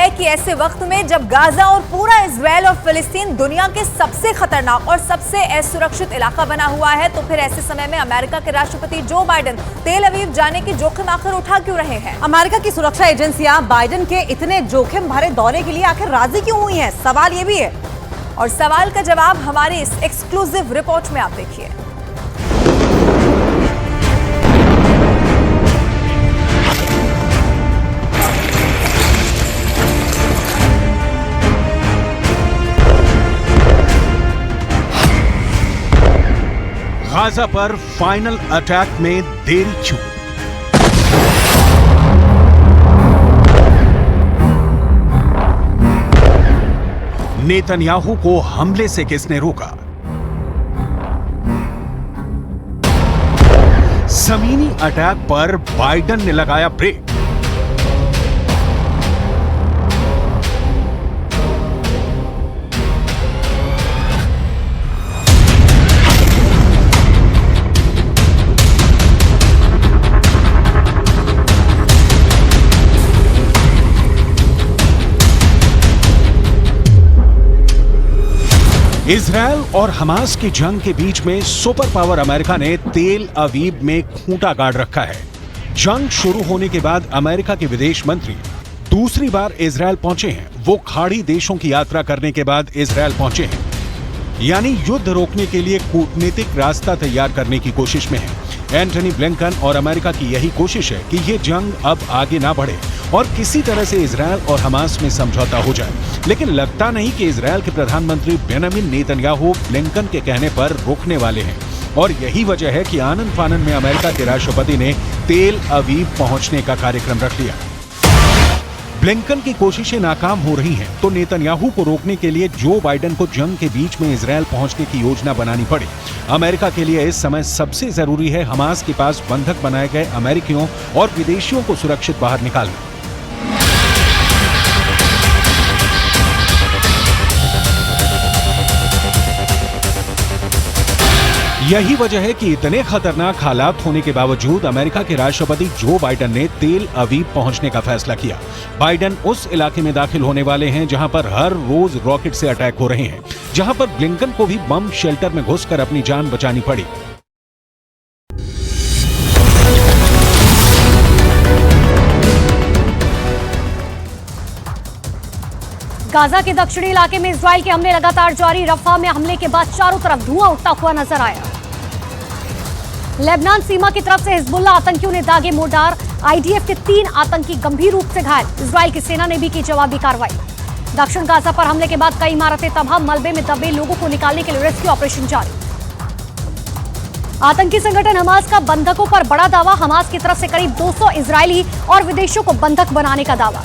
है कि ऐसे वक्त में जब गाजा और पूरा इजराइल और फिलिस्तीन दुनिया के सबसे खतरनाक और सबसे असुरक्षित इलाका बना हुआ है, तो फिर ऐसे समय में अमेरिका के राष्ट्रपति जो बाइडेन तेल अवीव जाने की जोखिम आखिर उठा क्यों रहे हैं? अमेरिका की सुरक्षा एजेंसियां बाइडेन के इतने जोखिम भरे दौरे के लिए आखिर राजी क्यों हुई हैं? सवाल ये भी है। और सवाल का जवाब हमारी इस एक्सक्लूसिव रिपोर्ट में आप देखिए। गाजा पर फाइनल अटैक में देरी क्यों? नेतन्याहू को हमले से किसने रोका? जमीनी अटैक पर बाइडेन ने लगाया ब्रेक। इजरायल और हमास की जंग के बीच में सुपर पावर अमेरिका ने तेल अवीव में खूंटा गाड़ रखा है। जंग शुरू होने के बाद अमेरिका के विदेश मंत्री दूसरी बार इजरायल पहुंचे हैं। वो खाड़ी देशों की यात्रा करने के बाद इजरायल पहुंचे हैं, यानी युद्ध रोकने के लिए कूटनीतिक रास्ता तैयार करने की कोशिश में है। एंटनी ब्लिंकन और अमेरिका की यही कोशिश है कि ये जंग अब आगे ना बढ़े और किसी तरह से इजरायल और हमास में समझौता हो जाए। लेकिन लगता नहीं कि इजरायल के प्रधानमंत्री बेंजामिन नेतन्याहू ब्लिंकन के कहने पर रुकने वाले हैं, और यही वजह है कि आनन फानन में अमेरिका के राष्ट्रपति ने तेल अवीव पहुंचने का कार्यक्रम रख लिया। ब्लिंकन की कोशिशें नाकाम हो रही हैं, तो नेतन्याहू को रोकने के लिए जो बाइडेन को जंग के बीच में इजरायल पहुंचने की योजना बनानी पड़ी। अमेरिका के लिए इस समय सबसे जरूरी है हमास के पास बंधक बनाए गए अमेरिकियों और विदेशियों को सुरक्षित बाहर निकालना। यही वजह है कि इतने खतरनाक हालात होने के बावजूद अमेरिका के राष्ट्रपति जो बाइडेन ने तेल अवीव पहुंचने का फैसला किया। बाइडेन उस इलाके में दाखिल होने वाले हैं जहां पर हर रोज रॉकेट से अटैक हो रहे हैं, जहां पर ब्लिंकन को भी बम शेल्टर में घुसकर अपनी जान बचानी पड़ी। गाजा के दक्षिणी इलाके में इजराइल के हमले लगातार जारी। रफा में हमले के बाद चारों तरफ धुआं उठता हुआ नजर आया। लेबनान सीमा की तरफ से हिजबुल्लाह आतंकियों ने दागे मोर्टार। आईडीएफ के 3 आतंकी गंभीर रूप से घायल। इजराइल की सेना ने भी की जवाबी कार्रवाई। दक्षिण गाजा पर हमले के बाद कई इमारतें तबाह। मलबे में दबे लोगों को निकालने के लिए रेस्क्यू ऑपरेशन जारी। आतंकी संगठन हमास का बंधकों पर बड़ा दावा। हमास की तरफ से करीब 200 इजरायली और विदेशियों को बंधक बनाने का दावा।